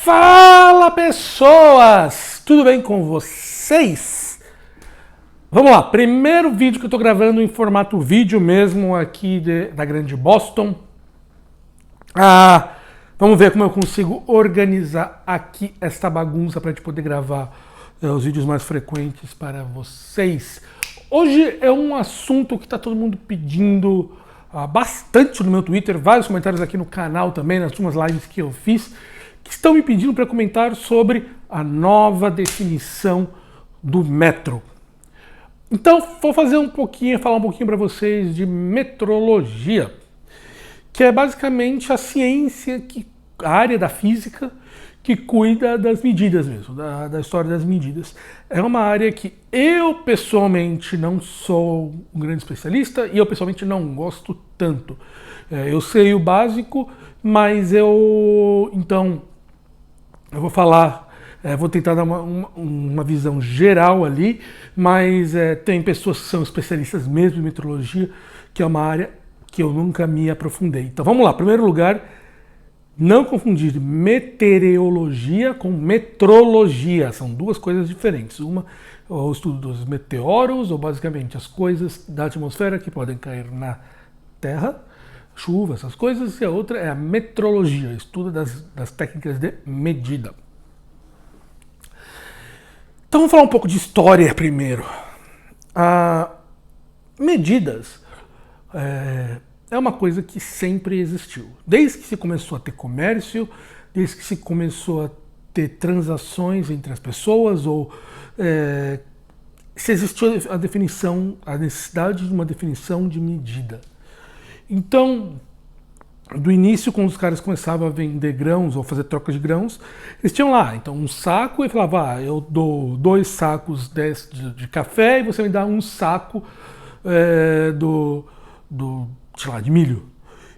Fala pessoas! Tudo bem com vocês? Vamos lá, primeiro vídeo que eu tô gravando em formato vídeo mesmo aqui da grande Boston. Vamos ver como eu consigo organizar aqui esta bagunça para a gente poder gravar os vídeos mais frequentes para vocês. Hoje é um assunto que está todo mundo pedindo bastante no meu Twitter, vários comentários aqui no canal também, nas últimas lives que eu fiz, que estão me pedindo para comentar sobre a nova definição do metro. Então, vou falar um pouquinho para vocês de metrologia, que é basicamente a ciência, a área da física que cuida das medidas mesmo, da história das medidas. É uma área que eu pessoalmente não sou um grande especialista e eu pessoalmente não gosto tanto. Eu sei o básico, mas eu vou falar, vou tentar dar uma visão geral ali, mas tem pessoas que são especialistas mesmo em metrologia, que é uma área que eu nunca me aprofundei. Então vamos lá, em primeiro lugar, não confundir meteorologia com metrologia, são duas coisas diferentes. Uma é o estudo dos meteoros, ou basicamente as coisas da atmosfera que podem cair na Terra, chuva, essas coisas, e a outra é a metrologia, estudo das técnicas de medida. Então vamos falar um pouco de história primeiro. Medidas é uma coisa que sempre existiu. Desde que se começou a ter comércio, desde que se começou a ter transações entre as pessoas, ou se existiu a necessidade de uma definição de medida. Então, do início, quando os caras começavam a vender grãos ou fazer troca de grãos, eles tinham lá, então, um saco e falava, eu dou 2 sacos de café e você me dá um saco de milho.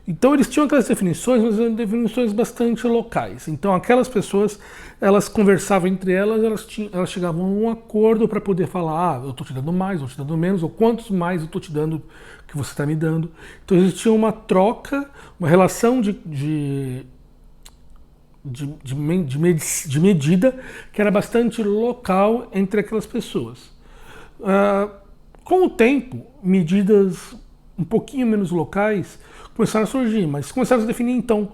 Então eles tinham aquelas definições, mas eram definições bastante locais. Então aquelas pessoas, elas conversavam entre elas, elas chegavam a um acordo para poder falar, eu estou te dando mais, eu estou te dando menos, ou quantos mais eu estou te dando que você está me dando. Então existia uma troca, uma relação de medida que era bastante local entre aquelas pessoas. Com o tempo, medidas um pouquinho menos locais começaram a surgir, mas começaram a definir então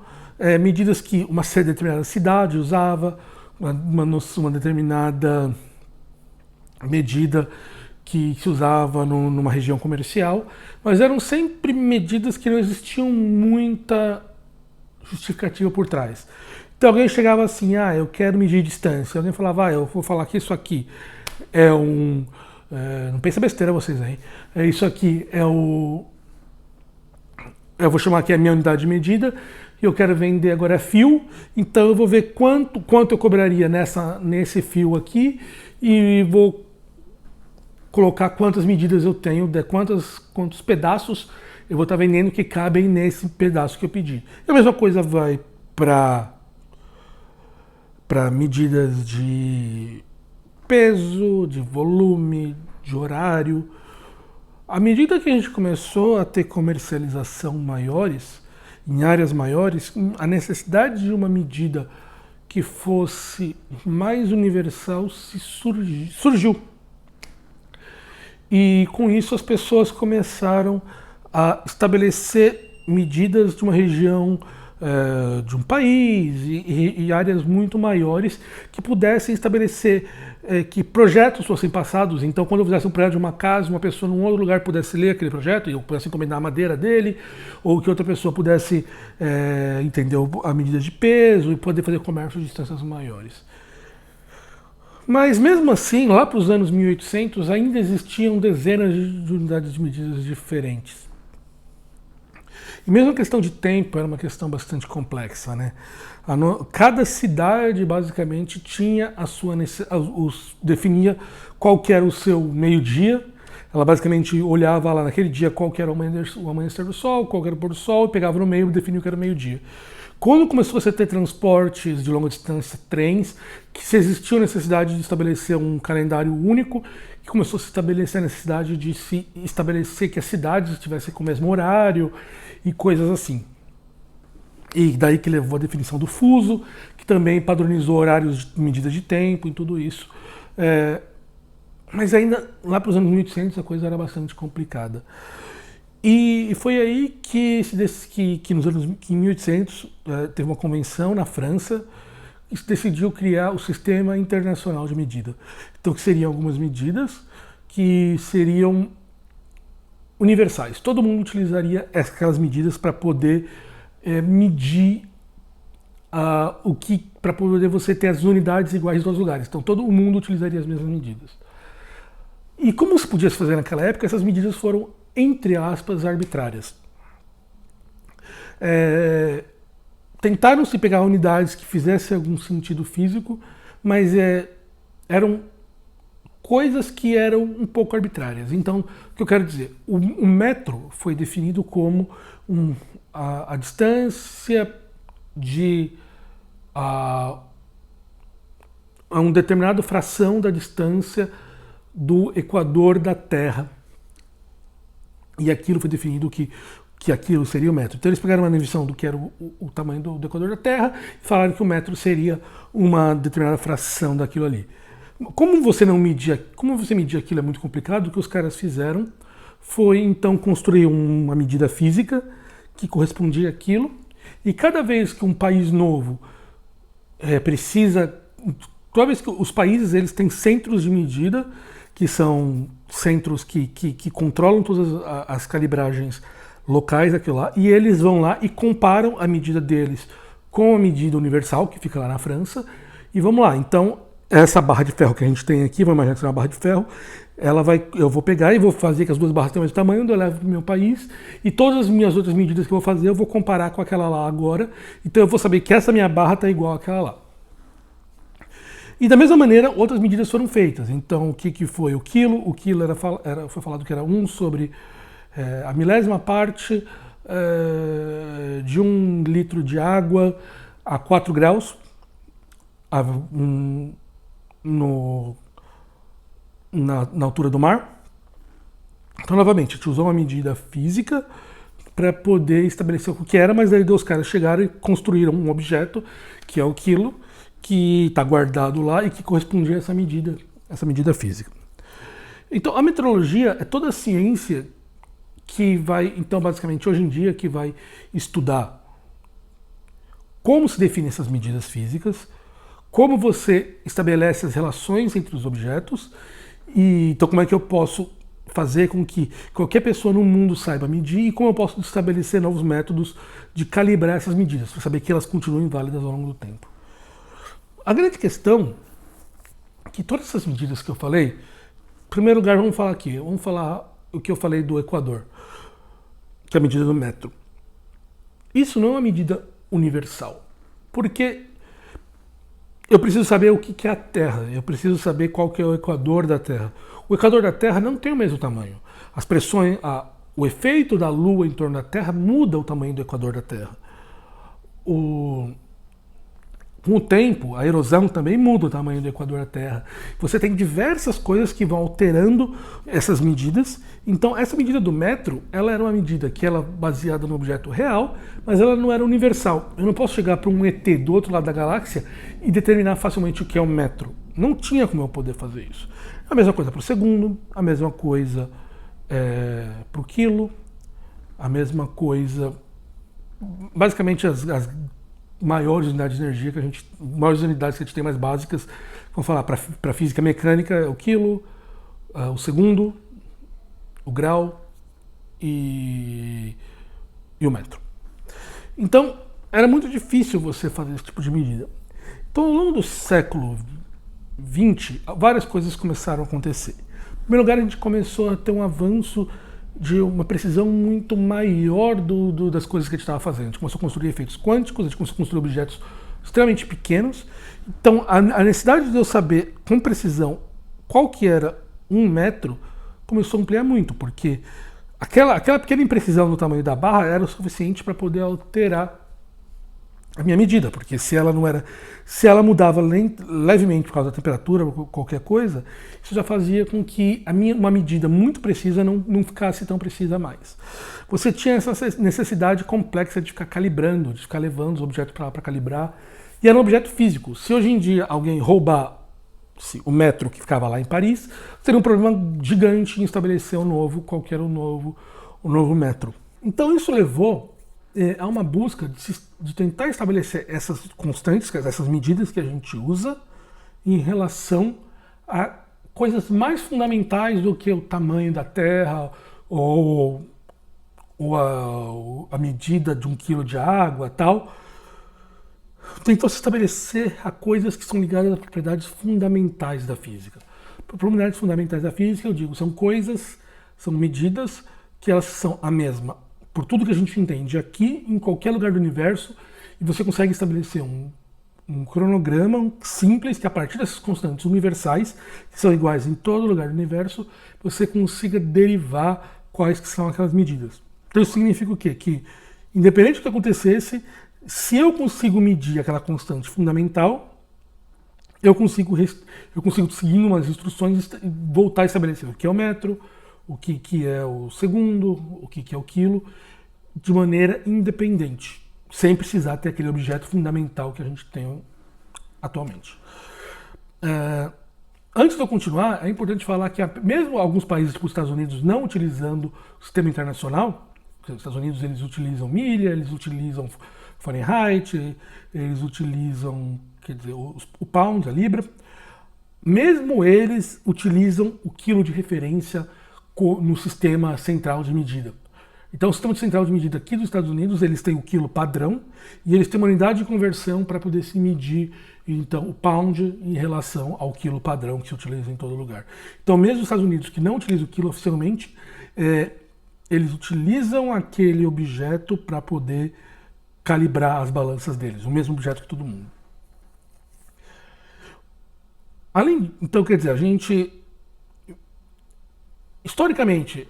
medidas que uma determinada cidade usava, uma determinada medida que se usava numa região comercial, mas eram sempre medidas que não existiam muita justificativa por trás. Então alguém chegava assim, eu quero medir distância, alguém falava, eu vou falar que isso aqui é não pensa besteira vocês aí, isso aqui eu vou chamar aqui a minha unidade de medida, e eu quero vender agora fio, então eu vou ver quanto eu cobraria nesse fio aqui, e vou colocar quantas medidas eu tenho, quantos pedaços eu vou estar vendendo que cabem nesse pedaço que eu pedi. E a mesma coisa vai para medidas de peso, de volume, de horário. À medida que a gente começou a ter comercialização maiores, em áreas maiores, a necessidade de uma medida que fosse mais universal surgiu. E com isso as pessoas começaram a estabelecer medidas de uma região, de um país e áreas muito maiores que pudessem estabelecer que projetos fossem passados. Então, quando eu fizesse um projeto de uma casa, uma pessoa num outro lugar pudesse ler aquele projeto e eu pudesse encomendar a madeira dele, ou que outra pessoa pudesse entender a medida de peso e poder fazer comércio de distâncias maiores. Mas mesmo assim, lá para os anos 1800, ainda existiam dezenas de unidades de medidas diferentes. E mesmo a questão de tempo era uma questão bastante complexa, né? Cada cidade basicamente tinha a sua definia qual que era o seu meio-dia. Ela basicamente olhava lá naquele dia qual que era o amanhecer do sol, qual que era o pôr do sol, e pegava no meio e definia o que era o meio-dia. Quando começou a ter transportes de longa distância, trens, que se existiu a necessidade de estabelecer um calendário único, que começou a se estabelecer a necessidade de se estabelecer que as cidades estivessem com o mesmo horário e coisas assim. E daí que levou a definição do fuso, que também padronizou horários de medidas de tempo e tudo isso. Mas ainda, lá para os anos 1800, a coisa era bastante complicada. E foi aí que em 1800 teve uma convenção na França e se decidiu criar o Sistema Internacional de Medida. Então, que seriam algumas medidas que seriam universais. Todo mundo utilizaria aquelas medidas para poder medir para poder você ter as unidades iguais dos lugares. Então, todo mundo utilizaria as mesmas medidas. E como se podia se fazer naquela época, essas medidas foram, entre aspas, arbitrárias. Tentaram se pegar unidades que fizessem algum sentido físico, mas eram coisas que eram um pouco arbitrárias. Então, o que eu quero dizer? O metro foi definido como a distância de a uma determinada fração da distância do equador da Terra. E aquilo foi definido que aquilo seria o metro. Então eles pegaram uma medição do que era o tamanho do equador da Terra e falaram que o metro seria uma determinada fração daquilo ali. Como você medir aquilo é muito complicado, o que os caras fizeram foi então construir uma medida física que correspondia àquilo, e cada vez que um país novo toda vez que os países eles têm centros de medida, que são centros que controlam todas as calibragens locais daquilo lá, e eles vão lá e comparam a medida deles com a medida universal, que fica lá na França, e vamos lá. Então, essa barra de ferro que a gente tem aqui, vamos imaginar que é uma barra de ferro, eu vou pegar e vou fazer que as duas barras tenham o mesmo tamanho, eu levo para o meu país, e todas as minhas outras medidas que eu vou fazer, eu vou comparar com aquela lá agora, então eu vou saber que essa minha barra está igual àquela lá. E da mesma maneira, outras medidas foram feitas. Então, o que foi o quilo? O quilo foi falado que era 1 sobre a milésima parte de 1 litro de água a 4 graus na altura do mar. Então, novamente, a gente usou uma medida física para poder estabelecer o que era, mas aí os caras chegaram e construíram um objeto, que é o quilo, que está guardado lá e que correspondia a essa medida física. Então, a metrologia é toda a ciência que vai, então, basicamente, hoje em dia, que vai estudar como se definem essas medidas físicas, como você estabelece as relações entre os objetos, e então como é que eu posso fazer com que qualquer pessoa no mundo saiba medir, e como eu posso estabelecer novos métodos de calibrar essas medidas, para saber que elas continuem válidas ao longo do tempo. A grande questão é que todas essas medidas que eu falei, em primeiro lugar, vamos falar o que eu falei do equador, que é a medida do metro. Isso não é uma medida universal, porque eu preciso saber o que é a Terra, eu preciso saber qual que é o equador da Terra. O equador da Terra não tem o mesmo tamanho. As pressões, o efeito da Lua em torno da Terra muda o tamanho do equador da Terra. Com o tempo, a erosão também muda o tamanho do equador da Terra. Você tem diversas coisas que vão alterando essas medidas. Então, essa medida do metro, ela era uma medida que ela baseada no objeto real, mas ela não era universal. Eu não posso chegar para um ET do outro lado da galáxia e determinar facilmente o que é um metro. Não tinha como eu poder fazer isso. A mesma coisa para o segundo, a mesma coisa para o quilo, a mesma coisa... Basicamente, as maiores unidades de energia maiores unidades que a gente tem mais básicas, vamos falar para física mecânica, o quilo, o segundo, o grau e o metro. Então, era muito difícil você fazer esse tipo de medida. Então, ao longo do século XX, várias coisas começaram a acontecer. Em primeiro lugar, a gente começou a ter um avanço de uma precisão muito maior das coisas que a gente estava fazendo. A gente começou a construir efeitos quânticos, a gente começou a construir objetos extremamente pequenos. Então, a necessidade de eu saber com precisão qual que era 1 metro começou a ampliar muito, porque aquela pequena imprecisão no tamanho da barra era o suficiente para poder alterar a minha medida, porque se ela mudava levemente por causa da temperatura ou qualquer coisa, isso já fazia com que uma medida muito precisa não ficasse tão precisa mais. Você tinha essa necessidade complexa de ficar calibrando, de ficar levando os objetos para calibrar, e era um objeto físico. Se hoje em dia alguém roubar o metro que ficava lá em Paris, teria um problema gigante em estabelecer qual que era o novo metro. Então isso levou há uma busca de tentar estabelecer essas constantes, essas medidas que a gente usa em relação a coisas mais fundamentais do que o tamanho da Terra ou a medida de 1 quilo de água, tal. Tentou se estabelecer a coisas que são ligadas a propriedades fundamentais da física. Propriedades fundamentais da física, eu digo, são medidas que elas são a mesma por tudo que a gente entende aqui, em qualquer lugar do universo, e você consegue estabelecer um cronograma simples que, a partir dessas constantes universais, que são iguais em todo lugar do universo, você consiga derivar quais que são aquelas medidas. Então isso significa o quê? Que, independente do que acontecesse, se eu consigo medir aquela constante fundamental, eu consigo seguindo umas instruções, voltar a estabelecer o que é o metro, o que é o segundo, o que é o quilo, de maneira independente, sem precisar ter aquele objeto fundamental que a gente tem atualmente. Antes de eu continuar, é importante falar que mesmo alguns países, tipo os Estados Unidos, não utilizando o sistema internacional, os Estados Unidos eles utilizam milha, eles utilizam Fahrenheit, eles utilizam, o pound, a libra, mesmo eles utilizam o quilo de referência no sistema central de medida. Então, o sistema central de medida aqui dos Estados Unidos, eles têm o quilo padrão e eles têm uma unidade de conversão para poder se medir, então, o pound em relação ao quilo padrão que se utiliza em todo lugar. Então, mesmo os Estados Unidos, que não utilizam o quilo oficialmente, eles utilizam aquele objeto para poder calibrar as balanças deles, o mesmo objeto que todo mundo. Então, quer dizer, a gente... Historicamente,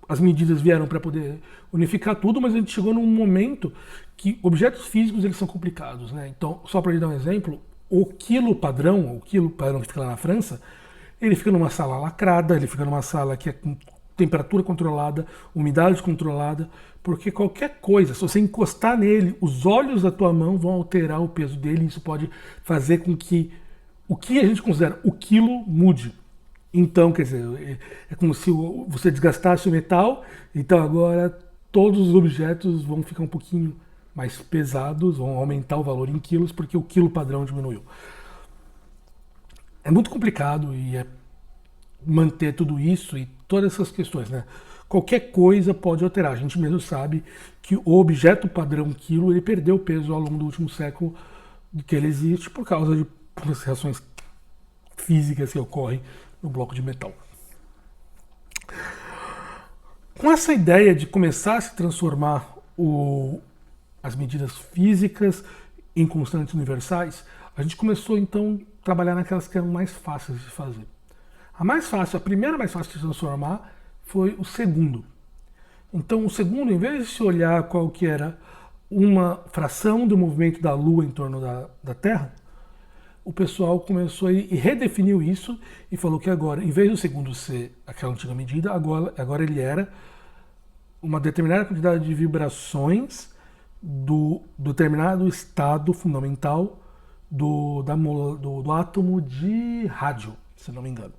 as medidas vieram para poder unificar tudo, mas a gente chegou num momento que objetos físicos eles são complicados, né? Então, só para dar um exemplo, o quilo padrão que fica lá na França, ele fica numa sala lacrada, ele fica numa sala que é com temperatura controlada, umidade controlada, porque qualquer coisa, se você encostar nele, os olhos da tua mão vão alterar o peso dele, e isso pode fazer com que o que a gente considera o quilo mude. Então, quer dizer, é como se você desgastasse o metal, então agora todos os objetos vão ficar um pouquinho mais pesados, vão aumentar o valor em quilos, porque o quilo padrão diminuiu. É muito complicado manter tudo isso e todas essas questões, né? Qualquer coisa pode alterar. A gente mesmo sabe que o objeto padrão quilo ele perdeu peso ao longo do último século que ele existe por causa de reações físicas que ocorrem no bloco de metal. Com essa ideia de começar a se transformar as medidas físicas em constantes universais, a gente começou então a trabalhar naquelas que eram mais fáceis de fazer. A primeira mais fácil de transformar foi o segundo. Então o segundo, em vez de se olhar qual que era uma fração do movimento da Lua em torno da Terra, o pessoal começou e redefiniu isso e falou que agora, em vez do segundo ser aquela antiga medida, agora ele era uma determinada quantidade de vibrações do determinado estado fundamental do átomo de rádio, se não me engano.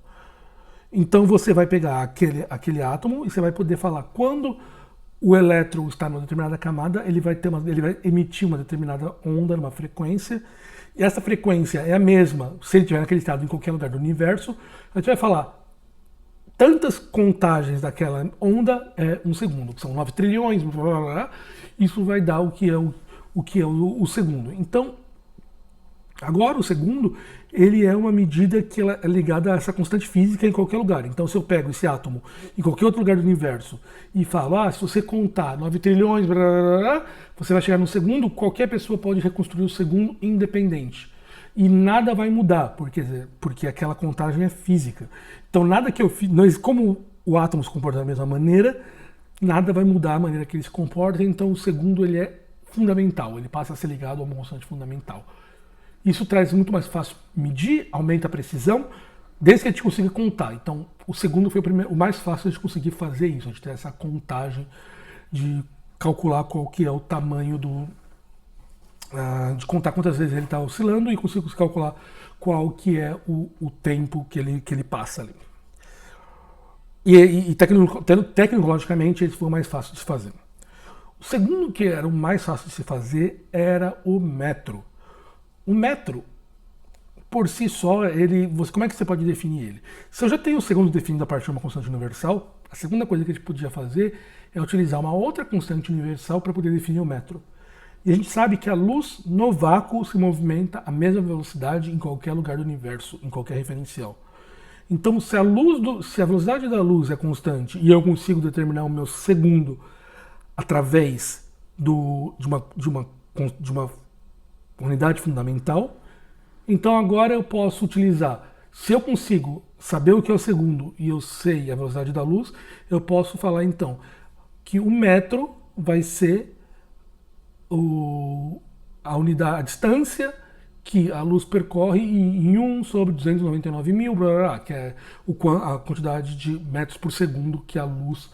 Então você vai pegar aquele átomo e você vai poder falar quando o elétron está numa determinada camada, ele vai emitir uma determinada onda, uma frequência, e essa frequência é a mesma se ele estiver naquele estado em qualquer lugar do universo. A gente vai falar tantas contagens daquela onda é 1 segundo, que são 9 trilhões, blá, blá, blá, isso vai dar o que é o segundo. Então, agora o segundo, ele é uma medida que ela é ligada a essa constante física em qualquer lugar. Então, se eu pego esse átomo em qualquer outro lugar do universo e falo, se você contar 9 trilhões, blá, blá, blá, você vai chegar no segundo, qualquer pessoa pode reconstruir o segundo independente. E nada vai mudar, porque aquela contagem é física. Então, nada que eu fiz, como o átomo se comporta da mesma maneira, nada vai mudar a maneira que ele se comporta, então o segundo ele é fundamental, ele passa a ser ligado a uma constante fundamental. Isso traz muito mais fácil medir, aumenta a precisão, desde que a gente consiga contar. Então, o segundo foi o mais fácil de conseguir fazer isso, de ter essa contagem, de calcular qual que é o tamanho de contar quantas vezes ele está oscilando e consigo calcular qual que é o tempo que ele passa ali. E tecnologicamente esse foi o mais fácil de se fazer. O segundo que era o mais fácil de se fazer era o metro. O metro, por si só, como é que você pode definir ele? Se eu já tenho o segundo definido a partir de uma constante universal, a segunda coisa que a gente podia fazer é utilizar uma outra constante universal para poder definir o metro. E a gente sabe que a luz no vácuo se movimenta à mesma velocidade em qualquer lugar do universo, em qualquer referencial. Então, se a velocidade da luz é constante e eu consigo determinar o meu segundo através de uma unidade fundamental, então agora eu posso utilizar, se eu consigo saber o que é o segundo e eu sei a velocidade da luz, eu posso falar então que o metro vai ser a distância que a luz percorre em 1 sobre 299 mil, blá, blá, blá, que é a quantidade de metros por segundo que a luz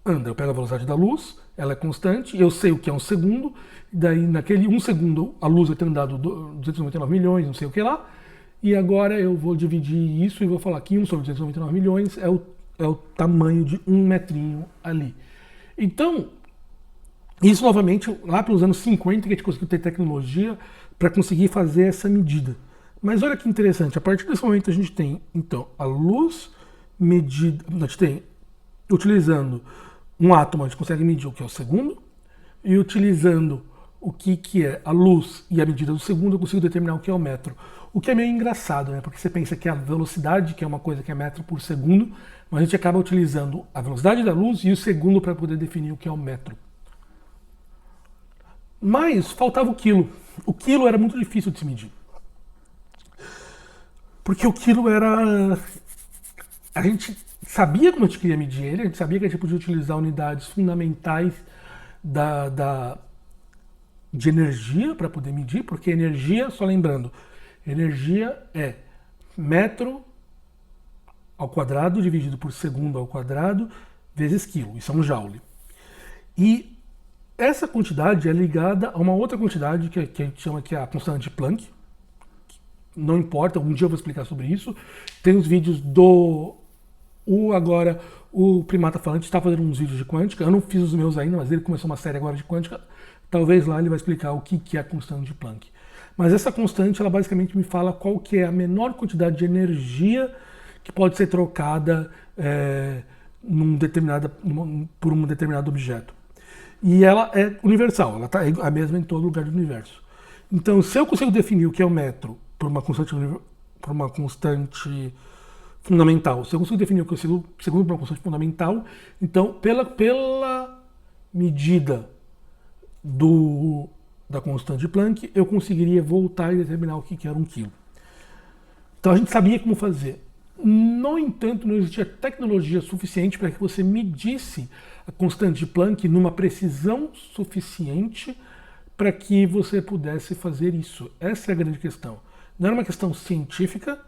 anda. Eu pego a velocidade da luz, ela é constante, eu sei o que é um segundo, daí naquele 1 segundo a luz vai ter andado 299 milhões, não sei o que lá, e agora eu vou dividir isso e vou falar que 1 sobre 299 milhões é o tamanho de um metrinho ali. Então, isso novamente, lá pelos anos 50 que a gente conseguiu ter tecnologia para conseguir fazer essa medida. Mas olha que interessante, a partir desse momento a gente tem, então, a luz medida, a gente tem, utilizando um átomo, a gente consegue medir o que é o segundo, e utilizando o que é a luz e a medida do segundo, eu consigo determinar o que é o metro. O que é meio engraçado, né? Porque você pensa que a velocidade, que é uma coisa que é metro por segundo, mas a gente acaba utilizando a velocidade da luz e o segundo para poder definir o que é o metro. Mas faltava o quilo. O quilo era muito difícil de se medir. Porque o quilo era... A gente sabia como a gente queria medir ele, a gente sabia que a gente podia utilizar unidades fundamentais de energia para poder medir, porque energia, só lembrando, energia é metro ao quadrado dividido por segundo ao quadrado vezes quilo, isso é um joule. E essa quantidade é ligada a uma outra quantidade que a gente chama que é a constante de Planck. Não importa, algum dia eu vou explicar sobre isso. Tem os vídeos agora o Primata Falante está fazendo uns vídeos de quântica. Eu não fiz os meus ainda, mas ele começou uma série agora de quântica. Talvez lá ele vai explicar o que é a constante de Planck. Mas essa constante, ela basicamente me fala qual que é a menor quantidade de energia que pode ser trocada por um determinado objeto. E ela é universal, ela está a mesma em todo lugar do universo. Então, se eu consigo definir o que é o metro por uma constante fundamental, se eu consigo definir o que é o segundo por uma constante fundamental, então, pela medida da constante de Planck, eu conseguiria voltar e determinar o que era um quilo. Então, a gente sabia como fazer. No entanto, não existia tecnologia suficiente para que você medisse a constante de Planck numa precisão suficiente para que você pudesse fazer isso. Essa é a grande questão. Não era uma questão científica,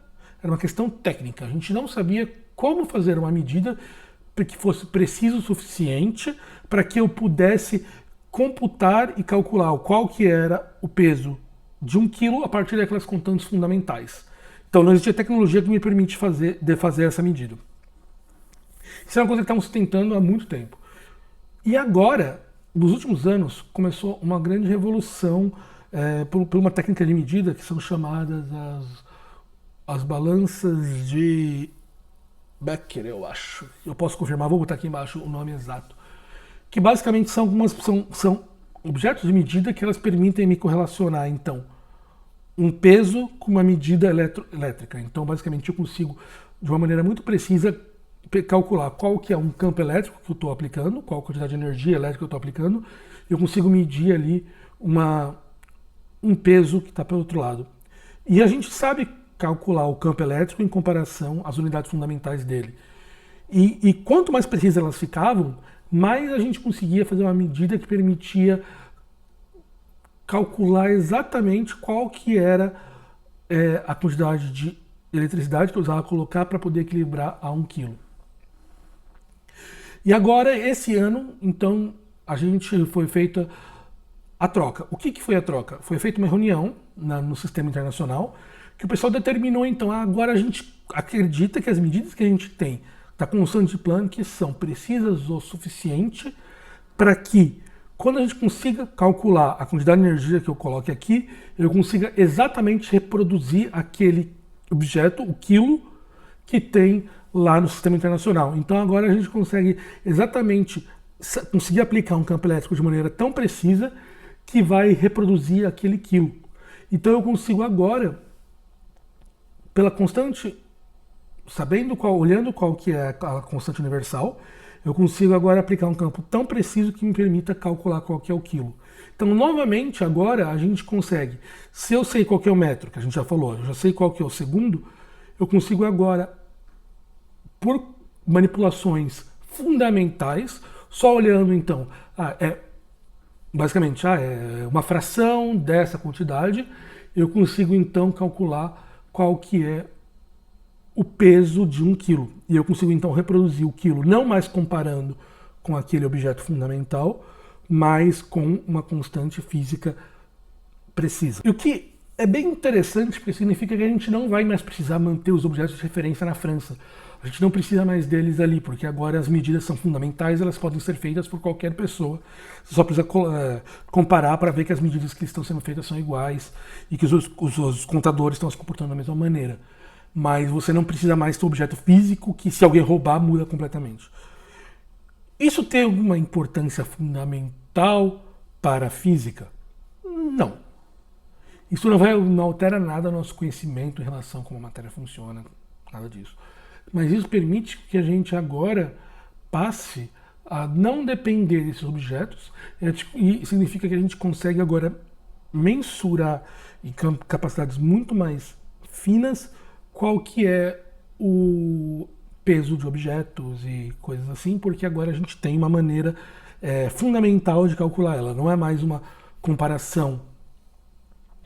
era uma questão técnica. A gente não sabia como fazer uma medida que fosse preciso o suficiente para que eu pudesse computar e calcular qual que era o peso de 1 quilo a partir daquelas constantes fundamentais. Então não existia tecnologia que me permite fazer essa medida. Isso é uma coisa que estamos tentando há muito tempo. E agora, nos últimos anos, começou uma grande revolução por uma técnica de medida que são chamadas as balanças de Becker, eu acho. Eu posso confirmar, vou botar aqui embaixo o nome exato. Que basicamente são objetos de medida que elas permitem me correlacionar, então, um peso com uma medida elétrica. Então, basicamente, eu consigo, de uma maneira muito precisa, calcular qual que é um campo elétrico que eu estou aplicando, qual a quantidade de energia elétrica que eu estou aplicando, eu consigo medir ali um peso que está pelo outro lado. E a gente sabe calcular o campo elétrico em comparação às unidades fundamentais dele. E quanto mais precisas elas ficavam, mais a gente conseguia fazer uma medida que permitia calcular exatamente qual que era a quantidade de eletricidade que eu usava colocar para poder equilibrar a 1 quilo. E agora, esse ano, então, a gente foi feita a troca. O que foi a troca? Foi feita uma reunião no sistema internacional que o pessoal determinou, então, agora a gente acredita que as medidas que a gente tem da constante de Planck são precisas o suficiente para que, quando a gente consiga calcular a quantidade de energia que eu coloque aqui, eu consiga exatamente reproduzir aquele objeto, o quilo, que tem lá no sistema internacional. Então agora a gente consegue exatamente conseguir aplicar um campo elétrico de maneira tão precisa que vai reproduzir aquele quilo. Então eu consigo agora, pela constante, olhando qual que é a constante universal, eu consigo agora aplicar um campo tão preciso que me permita calcular qual que é o quilo. Então, novamente, agora a gente consegue, se eu sei qual que é o metro, que a gente já falou, eu já sei qual que é o segundo, eu consigo agora, por manipulações fundamentais, só olhando então, basicamente, é uma fração dessa quantidade, eu consigo então calcular qual que é o peso de 1 quilo. E eu consigo então reproduzir o quilo, não mais comparando com aquele objeto fundamental, mas com uma constante física precisa. E o que é bem interessante, porque significa que a gente não vai mais precisar manter os objetos de referência na França. A gente não precisa mais deles ali, porque agora as medidas são fundamentais, elas podem ser feitas por qualquer pessoa. Você só precisa comparar para ver que as medidas que estão sendo feitas são iguais e que os contadores estão se comportando da mesma maneira. Mas você não precisa mais ter um objeto físico que, se alguém roubar, muda completamente. Isso tem alguma importância fundamental para a física? Não. Isso não altera nada o nosso conhecimento em relação a como a matéria funciona, nada disso. Mas isso permite que a gente agora passe a não depender desses objetos, e significa que a gente consegue agora mensurar em capacidades muito mais finas qual que é o peso de objetos e coisas assim, porque agora a gente tem uma maneira fundamental de calcular ela. Não é mais uma comparação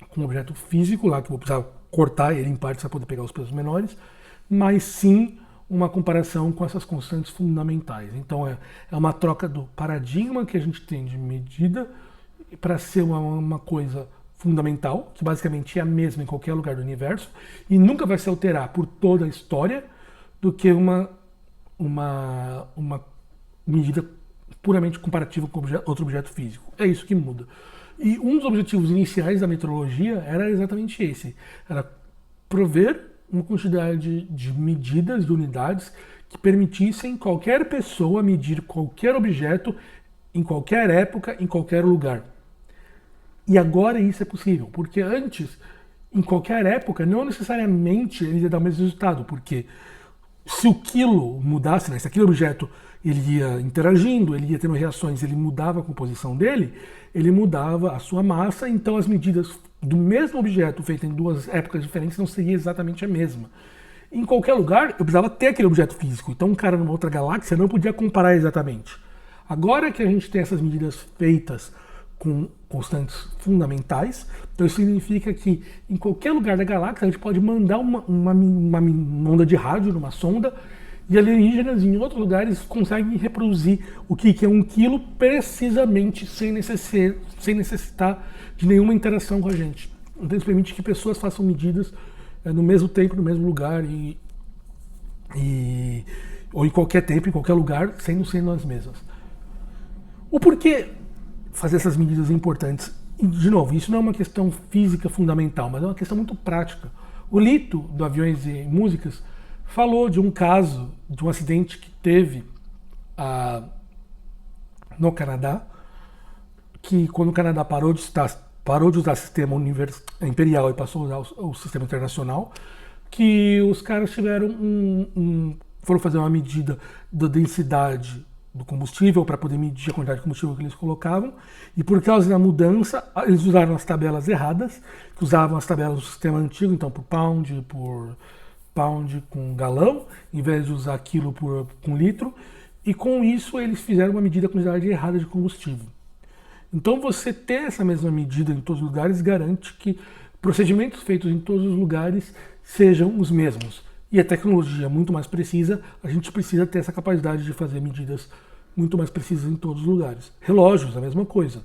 com um objeto físico, lá que eu vou precisar cortar ele em partes para poder pegar os pesos menores, mas sim uma comparação com essas constantes fundamentais. Então é uma troca do paradigma que a gente tem de medida para ser uma coisa fundamental, que basicamente é a mesma em qualquer lugar do universo e nunca vai se alterar por toda a história, do que uma medida puramente comparativa com outro objeto físico. É isso que muda. E um dos objetivos iniciais da metrologia era exatamente esse, era prover uma quantidade de medidas, de unidades, que permitissem qualquer pessoa medir qualquer objeto em qualquer época, em qualquer lugar. E agora isso é possível, porque antes, em qualquer época, não necessariamente ele ia dar o mesmo resultado, porque se o quilo mudasse, né, se aquele objeto ele ia interagindo, ele ia tendo reações, ele mudava a composição dele, ele mudava a sua massa, então as medidas do mesmo objeto feito em duas épocas diferentes não seria exatamente a mesma. Em qualquer lugar, eu precisava ter aquele objeto físico, então um cara numa outra galáxia não podia comparar exatamente. Agora que a gente tem essas medidas feitas com constantes fundamentais, então isso significa que em qualquer lugar da galáxia a gente pode mandar uma onda de rádio numa sonda, e alienígenas em outros lugares conseguem reproduzir o que é 1 quilo precisamente sem necessitar de nenhuma interação com a gente. Então isso permite que pessoas façam medidas no mesmo tempo, no mesmo lugar ou em qualquer tempo, em qualquer lugar, sendo as mesmas. O porquê fazer essas medidas importantes? E, de novo, isso não é uma questão física fundamental, mas é uma questão muito prática. O Lito, do Aviões e Músicas, falou de um caso, de um acidente que teve no Canadá, que quando o Canadá parou de usar sistema imperial e passou a usar o sistema internacional, que os caras foram fazer uma medida da densidade do combustível para poder medir a quantidade de combustível que eles colocavam, e por causa da mudança, eles usaram as tabelas erradas, que usavam as tabelas do sistema antigo, então por pound com galão, em vez de usar quilo com litro, e com isso eles fizeram uma medida da quantidade errada de combustível. Então você ter essa mesma medida em todos os lugares garante que procedimentos feitos em todos os lugares sejam os mesmos. E a tecnologia muito mais precisa, a gente precisa ter essa capacidade de fazer medidas muito mais precisas em todos os lugares. Relógios, a mesma coisa.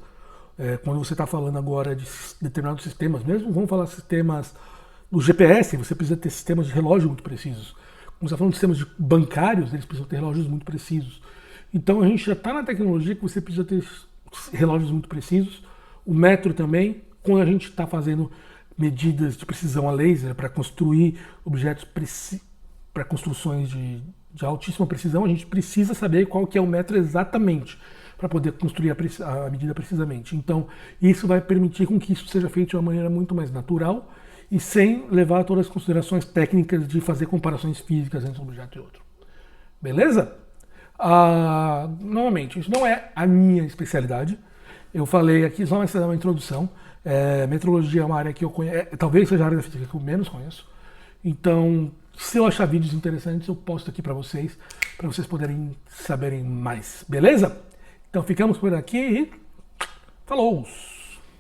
Quando você está falando agora de determinados sistemas, mesmo vamos falar sistemas do GPS, você precisa ter sistemas de relógio muito precisos. Quando você está falando de sistemas bancários, eles precisam ter relógios muito precisos. Então a gente já está na tecnologia que você precisa ter relógios muito precisos. O metro também, quando a gente está fazendo medidas de precisão a laser para construir objetos para construções de altíssima precisão, a gente precisa saber qual que é o metro exatamente para poder construir a medida precisamente. Então, isso vai permitir com que isso seja feito de uma maneira muito mais natural e sem levar todas as considerações técnicas de fazer comparações físicas entre um objeto e outro. Beleza? Novamente, isso não é a minha especialidade. Eu falei aqui só uma introdução. Metrologia é uma área que eu conheço, talvez seja a área da física que eu menos conheço. Então, se eu achar vídeos interessantes, eu posto aqui para vocês poderem saberem mais. Beleza? Então ficamos por aqui e falou!